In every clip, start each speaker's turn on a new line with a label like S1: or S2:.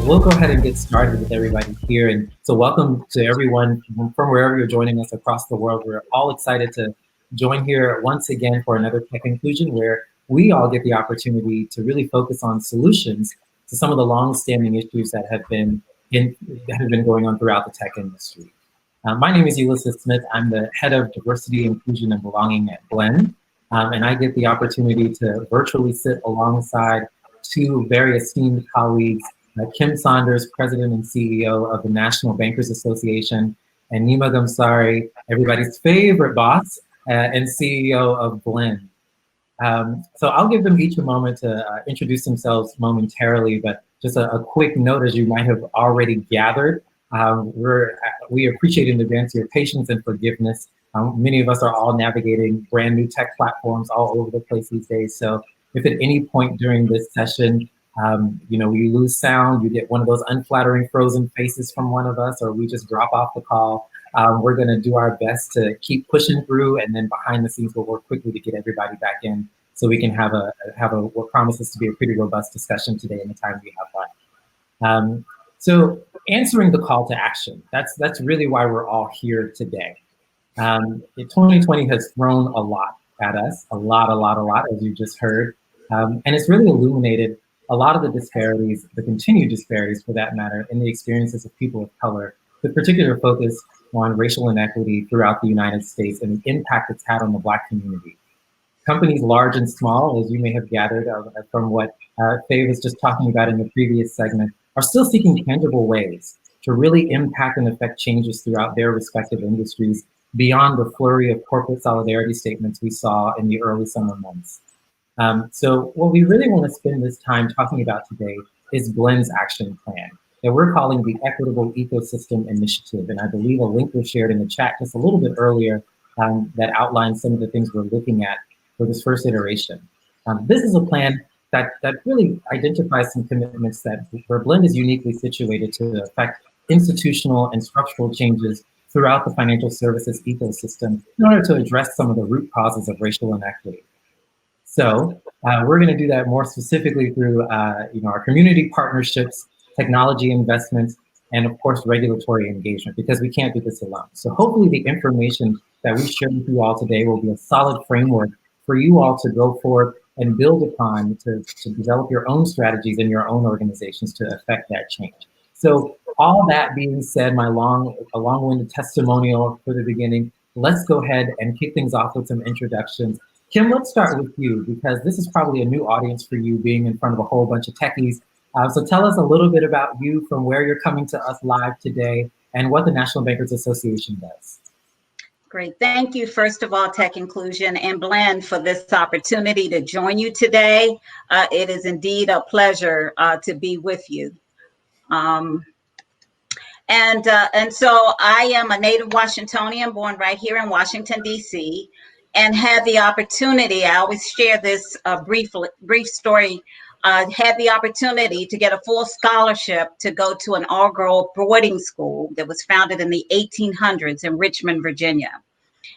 S1: we'll go ahead and get started with everybody here. And so welcome to everyone from wherever you're joining us across the world. We're all excited to join here once again for another Tech Inclusion, where we all get the opportunity to really focus on solutions to some of the long-standing issues that have been going on throughout the tech industry. My name is Ulysses Smith. I'm the head of diversity, inclusion, and belonging at Blen. And I get the opportunity to virtually sit alongside two very esteemed colleagues, Kim Saunders, President and CEO of the National Bankers Association, and Nima Ghamsari, everybody's favorite boss, and CEO of Blen. So I'll give them each a moment to introduce themselves momentarily, but just a quick note, as you might have already gathered, we appreciate in advance your patience and forgiveness. Many of us are all navigating brand new tech platforms all over the place these days. So if at any point during this session, we lose sound, you get one of those unflattering frozen faces from one of us, or we just drop off the call, we're going to do our best to keep pushing through, and then behind the scenes we'll work quickly to get everybody back in so we can have what promises to be a pretty robust discussion today in the time we have left. So answering the call to action, that's really why we're all here today. 2020 has thrown a lot at us, a lot, as you just heard. And it's really illuminated a lot of the disparities, the continued disparities for that matter, in the experiences of people of color, with particular focus on racial inequity throughout the United States and the impact it's had on the Black community. Companies large and small, as you may have gathered from what Faye was just talking about in the previous segment, are still seeking tangible ways to really impact and affect changes throughout their respective industries beyond the flurry of corporate solidarity statements we saw in the early summer months. So what we really want to spend this time talking about today is Blen's action plan that we're calling the Equitable Ecosystem Initiative. And I believe a link was shared in the chat just a little bit earlier that outlines some of the things we're looking at for this first iteration. This is a plan that really identifies some commitments where Blen is uniquely situated to affect institutional and structural changes throughout the financial services ecosystem in order to address some of the root causes of racial inequity. So we're going to do that more specifically through our community partnerships, technology investments, and of course regulatory engagement, because we can't do this alone. So hopefully the information that we share with you all today will be a solid framework for you all to go forward and build upon to develop your own strategies in your own organizations to affect that change. So all that being said, my long-winded testimonial for the beginning, let's go ahead and kick things off with some introductions. Kim, let's start with you, because this is probably a new audience for you, being in front of a whole bunch of techies. So tell us a little bit about you, from where you're coming to us live today, and what the National Bankers Association does.
S2: Great. Thank you, first of all, Tech Inclusion and Blen, for this opportunity to join you today. It is indeed a pleasure to be with you. And so I am a native Washingtonian, born right here in Washington, D.C., and had the opportunity, I always share this brief story, had the opportunity to get a full scholarship to go to an all-girl boarding school that was founded in the 1800s in Richmond, Virginia.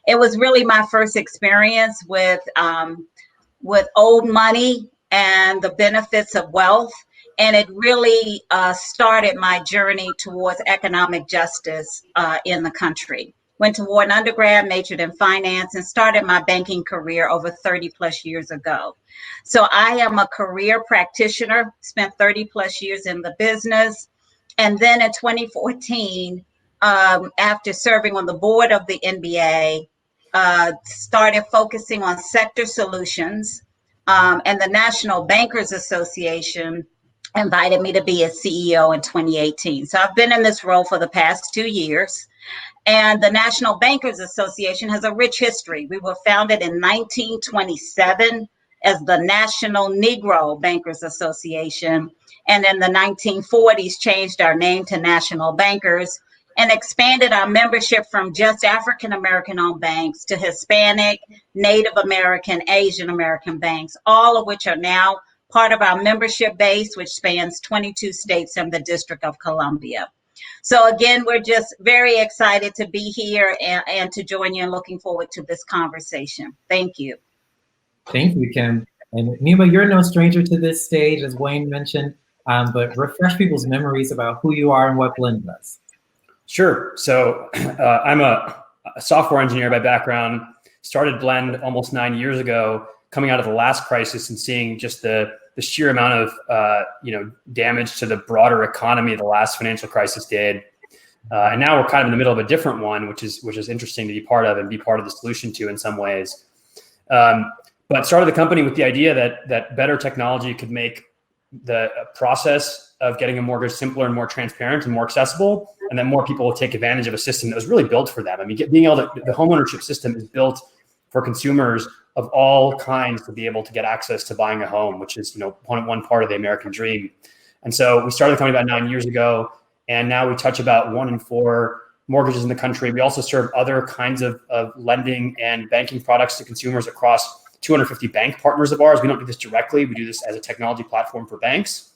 S2: It was really my first experience with old money and the benefits of wealth. And it really started my journey towards economic justice in the country. Went to Wharton undergrad, majored in finance, and started my banking career over 30 plus years ago. So I am a career practitioner, spent 30 plus years in the business. And then in 2014, after serving on the board of the NBA, started focusing on sector solutions, and the National Bankers Association invited me to be a CEO in 2018. So I've been in this role for the past 2 years. And the National Bankers Association has a rich history. We were founded in 1927 as the National Negro Bankers Association. And in the 1940s, changed our name to National Bankers and expanded our membership from just African-American owned banks to Hispanic, Native American, Asian American banks, all of which are now part of our membership base, which spans 22 states and the District of Columbia. So again, we're just very excited to be here and to join you, and looking forward to this conversation. Thank you.
S1: Thank you, Kim. And Nima, you're no stranger to this stage, as Wayne mentioned. but refresh people's memories about who you are and what Blen does.
S3: Sure. So I'm a software engineer by background, started Blen almost 9 years ago, coming out of the last crisis and seeing just the sheer amount of damage to the broader economy the last financial crisis did. And now we're kind of in the middle of a different one, which is interesting to be part of and be part of the solution to in some ways. But started the company with the idea that better technology could make the process of getting a mortgage simpler and more transparent and more accessible, and then more people will take advantage of a system that was really built for them. I mean, being able to, the homeownership system is built for consumers of all kinds to be able to get access to buying a home, which is one part of the American dream. And so we started the company about 9 years ago, and now we touch about 1 in 4 mortgages in the country. We also serve other kinds of lending and banking products to consumers across 250 bank partners of ours. We don't do this directly. We do this as a technology platform for banks.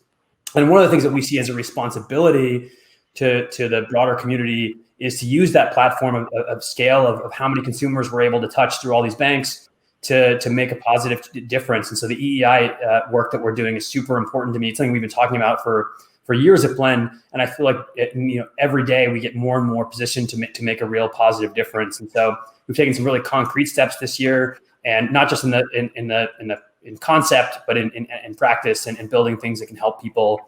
S3: And one of the things that we see as a responsibility to the broader community is to use that platform of scale of how many consumers we're able to touch through all these banks to make a positive difference. And so the EEI work that we're doing is super important to me. It's something we've been talking about for years at Blen. And I feel like every day we get more and more positioned to make a real positive difference. And so we've taken some really concrete steps this year, and not just in concept, but in practice and building things that can help people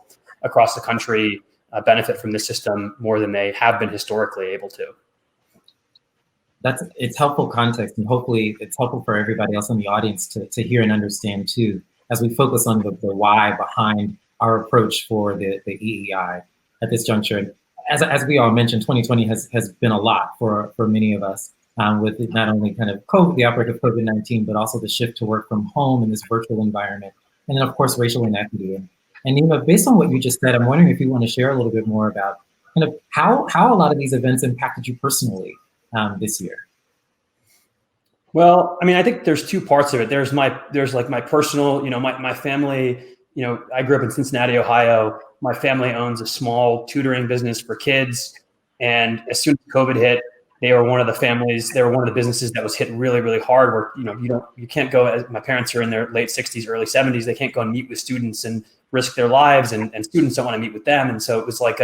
S3: across the country benefit from the system more than they have been historically able to.
S1: It's helpful context, and hopefully it's helpful for everybody else in the audience to hear and understand too, as we focus on the why behind our approach for the EEI at this juncture. As we all mentioned, 2020 has been a lot for many of us, with not only kind of the outbreak of COVID-19, but also the shift to work from home in this virtual environment, and then of course racial inequity. And Nima, based on what you just said, I'm wondering if you want to share a little bit more about kind of how a lot of these events impacted you personally this year.
S3: Well, I mean, I think there's two parts of it. There's my personal, my family. I grew up in Cincinnati, Ohio. My family owns a small tutoring business for kids, and as soon as COVID hit, they were one of the businesses that was hit really, really hard. Where you can't go. As my parents are in their late 60s, early 70s, they can't go and meet with students and risk their lives, and students don't want to meet with them. And so it was like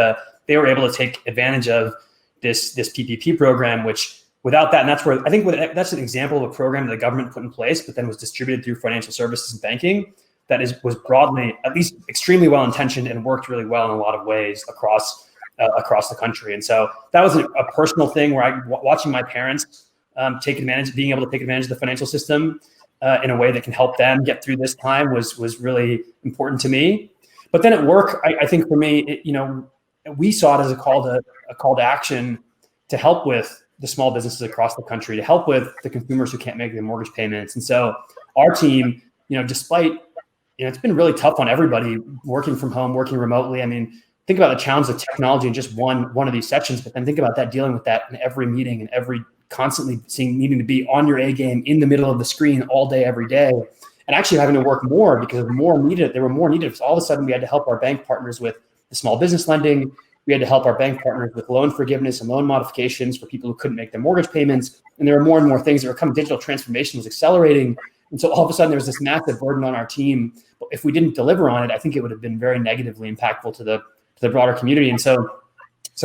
S3: they were able to take advantage of this PPP program, which without that, and that's where I think that's an example of a program that the government put in place, but then was distributed through financial services and banking. That was broadly, at least extremely well intentioned, and worked really well in a lot of ways across the country. And so that was a personal thing where watching my parents being able to take advantage of the financial system in a way that can help them get through this time was really important to me. But then at work, I think for me, we saw it as a call to action to help with the small businesses across the country, to help with the consumers who can't make their mortgage payments. And so our team, despite it's been really tough on everybody working from home, working remotely. I mean, think about the challenge of technology in just one of these sections, but then think about that, dealing with that in every meeting and constantly needing to be on your A game in the middle of the screen all day, every day, and actually having to work more because they were more needed. So all of a sudden we had to help our bank partners with the small business lending. We had to help our bank partners with loan forgiveness and loan modifications for people who couldn't make their mortgage payments. And there were more and more things that were coming. Digital transformation was accelerating. And so all of a sudden there was this massive burden on our team. But if we didn't deliver on it, I think it would have been very negatively impactful to the broader community. And so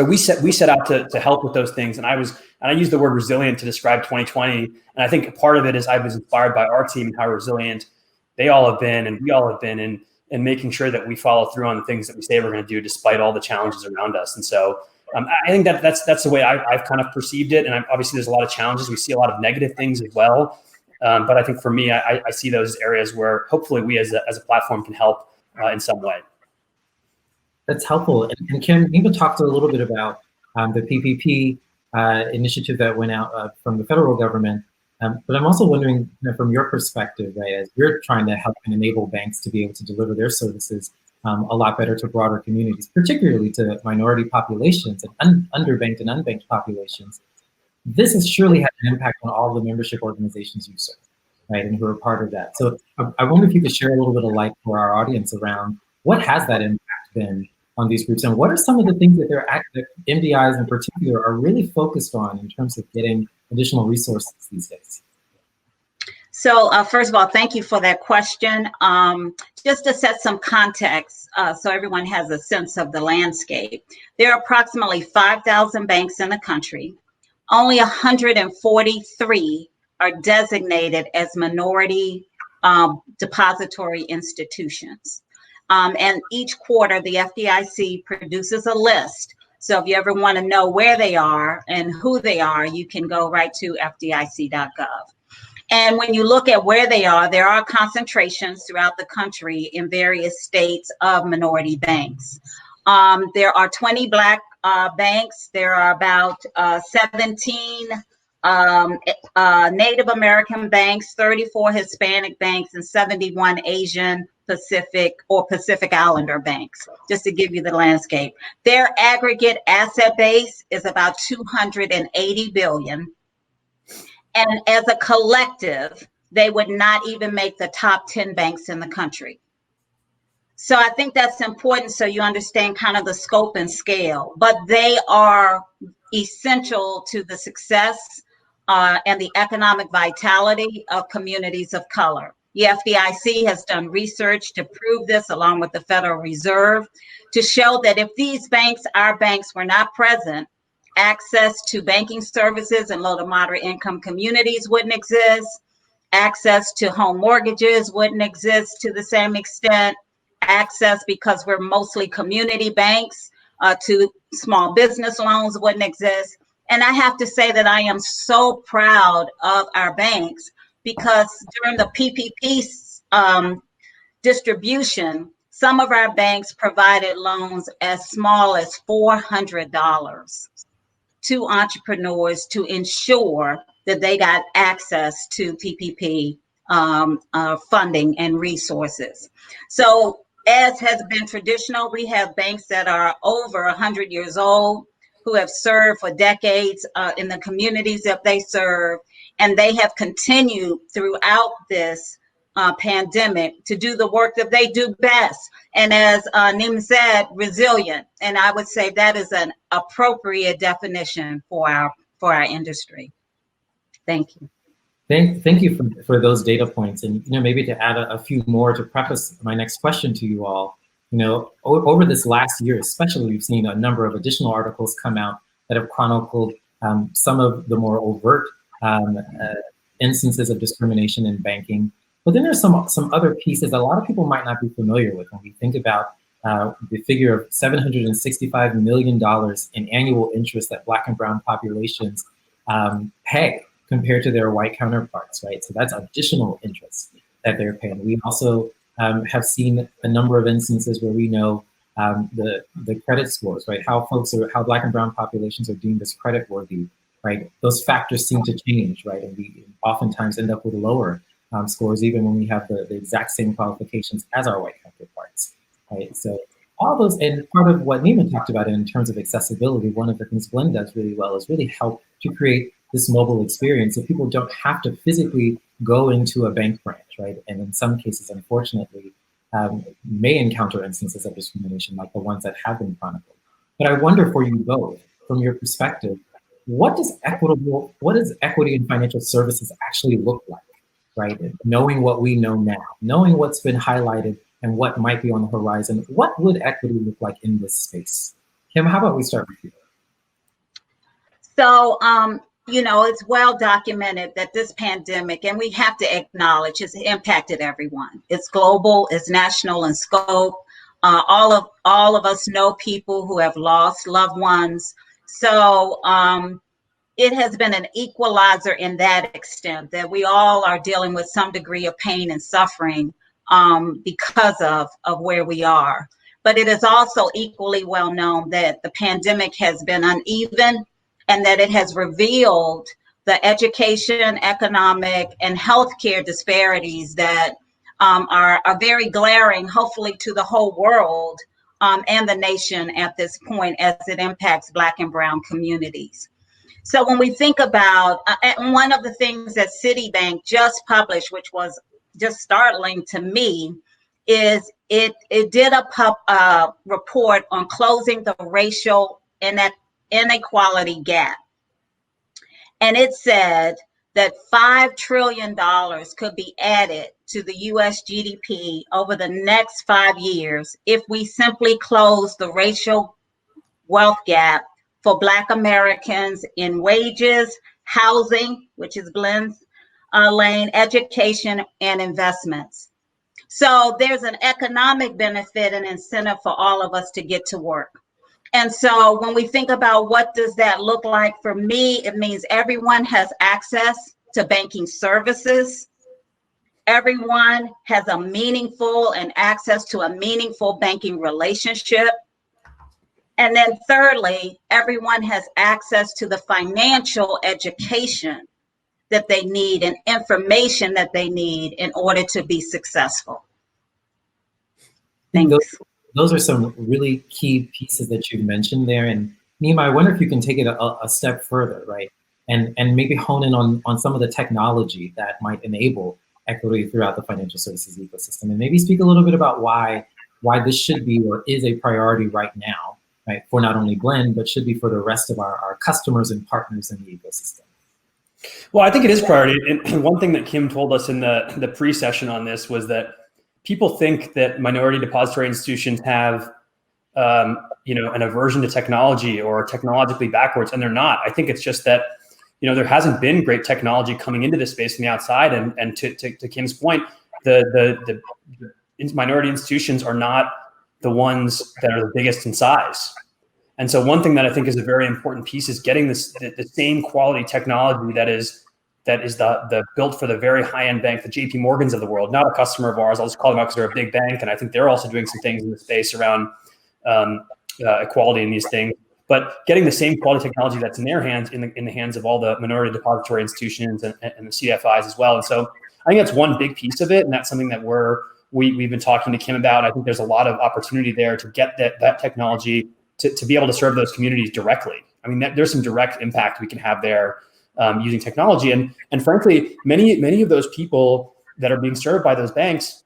S3: we set out to help with those things. And I used the word resilient to describe 2020. And I think a part of it is I was inspired by our team and how resilient they all have been, and we all have been in making sure that we follow through on the things that we say we're going to do despite all the challenges around us. And so I think that's the way I've kind of perceived it. And obviously there's a lot of challenges. We see a lot of negative things as well. But I think for me, I see those areas where hopefully we as a platform can help in some way.
S1: That's helpful. And Kim, you talked a little bit about the PPP initiative that went out from the federal government. But I'm also wondering, from your perspective, right, as you're trying to help and enable banks to be able to deliver their services a lot better to broader communities, particularly to minority populations and underbanked and unbanked populations, this has surely had an impact on all the membership organizations you serve, right, and who are part of that. So I wonder if you could share a little bit of light for our audience around what has that impact been on these groups, and what are some of the things that MDIs in particular are really focused on in terms of getting additional resources these days?
S2: So first of all, thank you for that question. Just to set some context so everyone has a sense of the landscape, there are approximately 5,000 banks in the country. Only 143 are designated as minority depository institutions. And each quarter, the FDIC produces a list. So if you ever want to know where they are and who they are, you can go right to FDIC.gov. And when you look at where they are, there are concentrations throughout the country in various states of minority banks. There are 20 Black banks. There are about 17 Native American banks, 34 Hispanic banks, and 71 Asian Pacific or Pacific Islander banks, just to give you the landscape. Their aggregate asset base is about 280 billion. And as a collective, they would not even make the top 10 banks in the country. So I think that's important so you understand kind of the scope and scale, but they are essential to the success and the economic vitality of communities of color. The FDIC has done research to prove this, along with the Federal Reserve, to show that if these banks, our banks, were not present, access to banking services in low to moderate income communities wouldn't exist. Access to home mortgages wouldn't exist to the same extent. Access, because we're mostly community banks, to small business loans wouldn't exist. And I have to say that I am so proud of our banks because during the PPP distribution, some of our banks provided loans as small as $400 to entrepreneurs to ensure that they got access to PPP funding and resources. So as has been traditional, we have banks that are over 100 years old who have served for decades in the communities that they serve, and they have continued throughout this pandemic to do the work that they do best. And as Nima said, resilient. And I would say that is an appropriate definition for our industry. Thank you.
S1: Thank you for those data points. And maybe to add a few more to preface my next question to you all, over this last year, especially, we've seen a number of additional articles come out that have chronicled some of the more overt instances of discrimination in banking. But then there's some other pieces that a lot of people might not be familiar with when we think about the figure of $765 million in annual interest that Black and brown populations pay compared to their white counterparts, right? So that's additional interest that they're paying. We also have seen a number of instances where we know the credit scores, right? How Black and brown populations are deemed as credit worthy, right? Those factors seem to change, right? And we oftentimes end up with lower scores, even when we have the exact same qualifications as our white counterparts, right? So all those, and part of what Nima talked about in terms of accessibility, one of the things Blen does really well is really help to create this mobile experience so people don't have to physically go into a bank branch, right? And in some cases, unfortunately, may encounter instances of discrimination like the ones that have been chronicled. But I wonder for you both, from your perspective, what does equity in financial services actually look like, right? Knowing what we know now, knowing what's been highlighted and what might be on the horizon, what would equity look like in this space? Kim, how about we start with you?
S2: So, it's well documented that this pandemic, and we have to acknowledge, has impacted everyone. It's global, it's national in scope. All of us know people who have lost loved ones. So it has been an equalizer in that extent that we all are dealing with some degree of pain and suffering because of where we are. But it is also equally well known that the pandemic has been uneven and that it has revealed the education, economic, and healthcare disparities that are very glaring, hopefully to the whole world and the nation at this point as it impacts Black and brown communities. So when we think about, one of the things that Citibank just published, which was just startling to me, is it did a report on closing the racial inequality gap. And it said that $5 trillion could be added to the US GDP over the next 5 years if we simply close the racial wealth gap for Black Americans in wages, housing, which is Blen's lane, education, and investments. So there's an economic benefit and incentive for all of us to get to work. And so when we think about what does that look like for me, it means everyone has access to banking services. Everyone has a meaningful and access to a meaningful banking relationship. And then thirdly, everyone has access to the financial education that they need and information that they need in order to be successful. Thanks.
S1: Those are some really key pieces that you mentioned there. And Nima, I wonder if you can take it a step further, right? And maybe hone in on some of the technology that might enable equity throughout the financial services ecosystem. And maybe speak a little bit about why this should be or is a priority right now, right? For not only Blen, but should be for the rest of our customers and partners in the ecosystem.
S3: Well, I think it is priority. And one thing that Kim told us in the pre-session on this was that people think that minority depository institutions have, an aversion to technology or technologically backwards, and they're not. I think it's just that, there hasn't been great technology coming into this space from the outside. And to Kim's point, the minority institutions are not the ones that are the biggest in size. And so one thing that I think is a very important piece is getting the same quality technology that is the built for the very high-end bank, the JP Morgans of the world, not a customer of ours. I'll just call them out because they're a big bank. And I think they're also doing some things in the space around equality in these things. But getting the same quality technology that's in their hands, in the hands of all the minority depository institutions and the CFIs as well. And so I think that's one big piece of it. And that's something that we've been talking to Kim about. I think there's a lot of opportunity there to get that technology to be able to serve those communities directly. I mean, there's some direct impact we can have there using technology. And frankly, many of those people that are being served by those banks,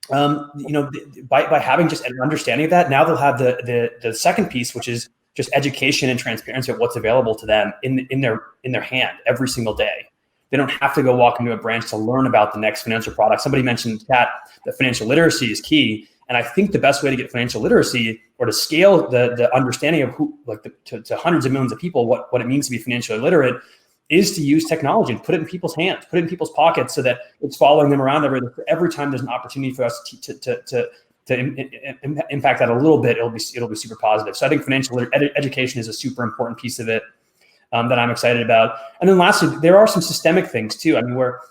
S3: by having just an understanding of that, now they'll have the second piece, which is just education and transparency of what's available to them in their hand every single day. They don't have to go walk into a branch to learn about the next financial product. Somebody mentioned that financial literacy is key. And I think the best way to get financial literacy or to scale the understanding of to hundreds of millions of people, what it means to be financially literate, is to use technology and put it in people's hands, put it in people's pockets so that it's following them around every time there's an opportunity for us to impact that a little bit. It'll be super positive. So I think financial education is a super important piece of it that I'm excited about. And then lastly, there are some systemic things too. I mean, where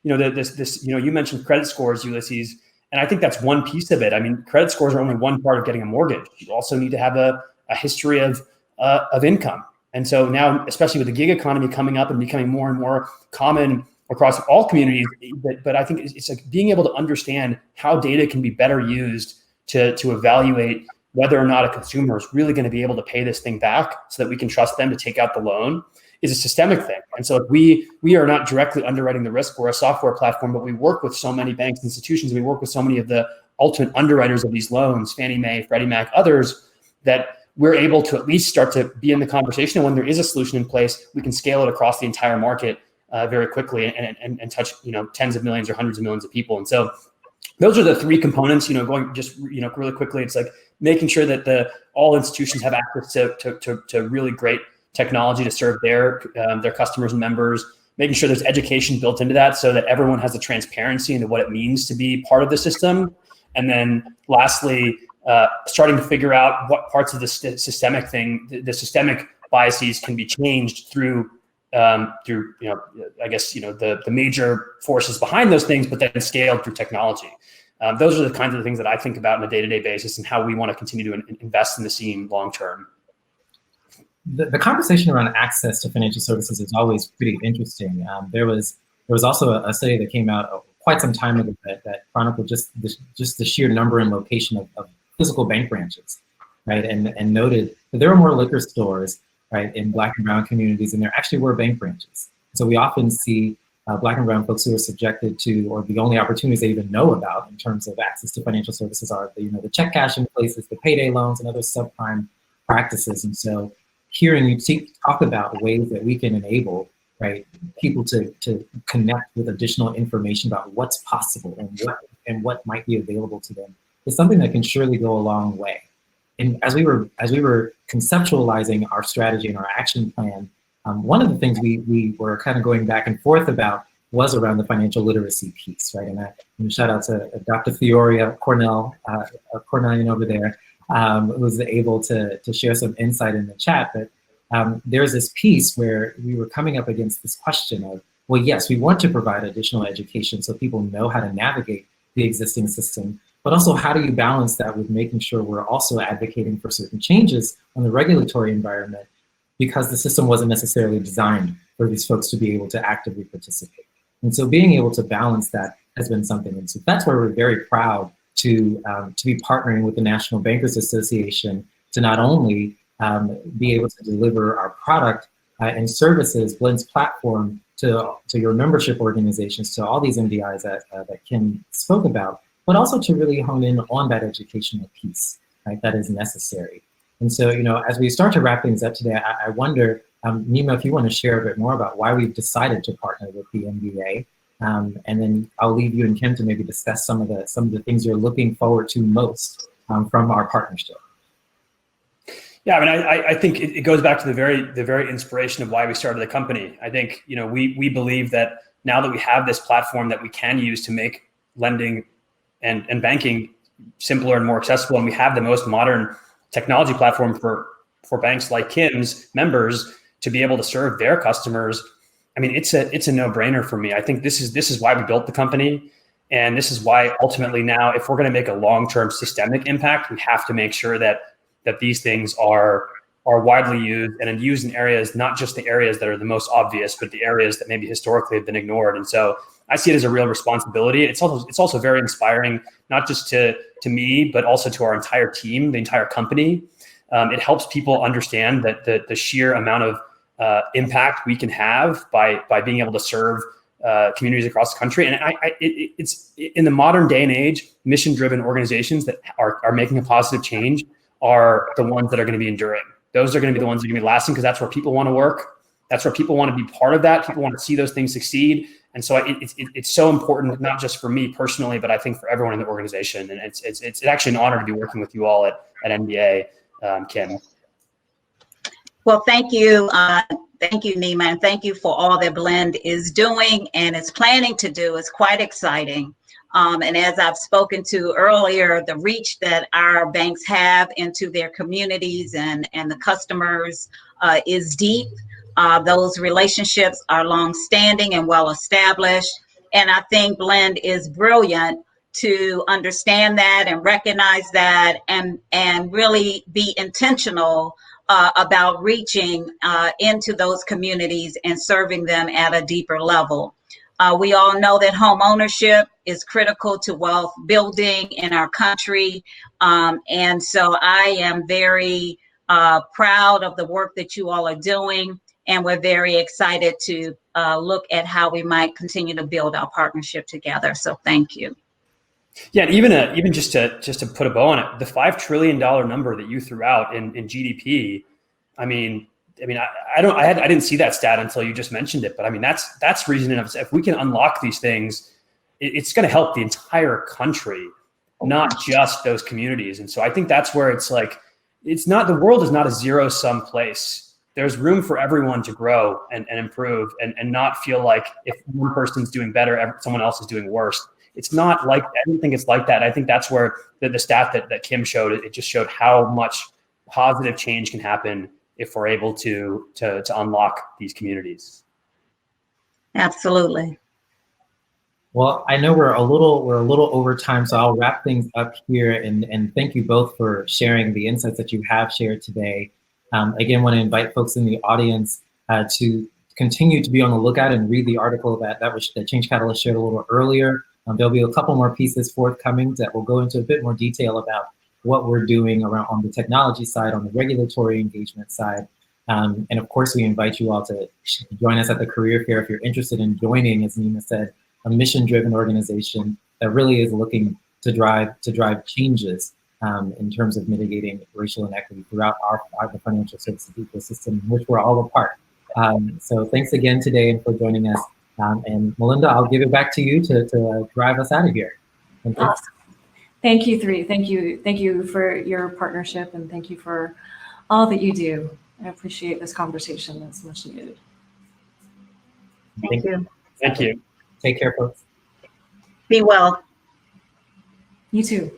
S3: you mentioned credit scores, Ulysses. And I think that's one piece of it. I mean, credit scores are only one part of getting a mortgage. You also need to have a history of income. And so now, especially with the gig economy coming up and becoming more and more common across all communities, but I think it's like being able to understand how data can be better used to evaluate whether or not a consumer is really going to be able to pay this thing back so that we can trust them to take out the loan is a systemic thing. And so if we are not directly underwriting the risk. We're a software platform, but we work with so many banks, institutions, and we work with so many of the ultimate underwriters of these loans, Fannie Mae, Freddie Mac, others, that we're able to at least start to be in the conversation. And when there is a solution in place, we can scale it across the entire market very quickly and touch tens of millions or hundreds of millions of people. And so those are the three components. Going just really quickly, it's like making sure that all institutions have access to really great technology to serve their customers and members, making sure there's education built into that so that everyone has the transparency into what it means to be part of the system. And then lastly, starting to figure out what parts of the systemic biases can be changed through the major forces behind those things, but then scaled through technology. Those are the kinds of things that I think about on a day-to-day basis and how we want to continue to invest in the scene long-term.
S1: The conversation around access to financial services is always pretty interesting. There was also a study that came out quite some time ago that chronicled just the sheer number and location of physical bank branches, right? And noted that there were more liquor stores, right, in Black and brown communities than there actually were bank branches. So we often see Black and brown folks who are subjected to, or the only opportunities they even know about in terms of access to financial services are the check cashing places, the payday loans, and other subprime practices. And so hearing you talk about ways that we can enable right, people to connect with additional information about what's possible and what might be available to them is something that can surely go a long way. And as we were conceptualizing our strategy and our action plan, one of the things we were kind of going back and forth about was around the financial literacy piece, right? And shout out to Dr. Fioria Cornelian over there, who was able to share some insight in the chat. But there's this piece where we were coming up against this question of, well, yes, we want to provide additional education so people know how to navigate the existing system, but also how do you balance that with making sure we're also advocating for certain changes on the regulatory environment, because the system wasn't necessarily designed for these folks to be able to actively participate. And so being able to balance that has been something. And so that's where we're very proud to be partnering with the National Bankers Association to not only be able to deliver our product and services, Blen's platform, to your membership organizations, to all these MDIs that Kim spoke about, but also to really hone in on that educational piece, right, that is necessary. And so, as we start to wrap things up today, I wonder, Nima, if you want to share a bit more about why we've decided to partner with the MBA, and then I'll leave you and Kim to maybe discuss some of the things you're looking forward to most from our partnership.
S3: Yeah, I mean, I think it goes back to the very inspiration of why we started the company. I think, we believe that now that we have this platform that we can use to make lending and banking simpler and more accessible, and we have the most modern technology platform for banks like Kim's members to be able to serve their customers. I mean, it's a no-brainer for me. I think this is why we built the company, and this is why ultimately now, if we're going to make a long-term systemic impact, we have to make sure that these things are widely used and used in areas, not just the areas that are the most obvious, but the areas that maybe historically have been ignored. And so I see it as a real responsibility. It's also very inspiring, not just to me, but also to our entire team, the entire company. It helps people understand that the sheer amount of impact we can have by being able to serve communities across the country. And it's in the modern day and age, mission-driven organizations that are making a positive change are the ones that are going to be enduring. Those are going to be the ones that are going to be lasting, because that's where people want to work. That's where people want to be part of that. People want to see those things succeed. And so it's so important, not just for me personally, but I think for everyone in the organization. And it's actually an honor to be working with you all at NBA, Kim.
S2: Well, thank you. Thank you, Nima, and thank you for all that Blen is doing and is planning to do. It's quite exciting. And as I've spoken to earlier, the reach that our banks have into their communities and the customers is deep. Those relationships are long-standing and well-established. And I think Blen is brilliant to understand that and recognize that and really be intentional about reaching into those communities and serving them at a deeper level. We all know that home ownership is critical to wealth building in our country. And so I am very proud of the work that you all are doing. And we're very excited to look at how we might continue to build our partnership together. So thank you.
S3: Yeah, and even just to put a bow on it, the $5 trillion number that you threw out in GDP, I didn't see that stat until you just mentioned it. But I mean, that's reason enough. If we can unlock these things, it's going to help the entire country, not just those communities. And so I think that's where it's like, the world is not a zero-sum place. There's room for everyone to grow and improve and not feel like if one person's doing better, someone else is doing worse. It's not like that. I don't think it's like that. I think that's where the stat that Kim showed, it just showed how much positive change can happen if we're able to unlock these communities.
S2: Absolutely.
S1: Well, I know we're a little over time, so I'll wrap things up here and thank you both for sharing the insights that you have shared today. Again, want to invite folks in the audience to continue to be on the lookout and read the article that Change Catalyst shared a little earlier. There'll be a couple more pieces forthcoming that will go into a bit more detail about what we're doing around on the technology side, on the regulatory engagement side. And of course, we invite you all to join us at the Career Fair if you're interested in joining, as Nima said, a mission-driven organization that really is looking to drive changes in terms of mitigating racial inequity throughout the financial services ecosystem, in which we're all a part. So thanks again today and for joining us. And Melinda, I'll give it back to you to drive us out of here.
S4: Awesome. Thank you, three. Thank you for your partnership, and thank you for all that you do. I appreciate this conversation. That's much needed.
S2: Thank you.
S3: Thank you.
S1: Take care, folks.
S2: Be well.
S4: You too.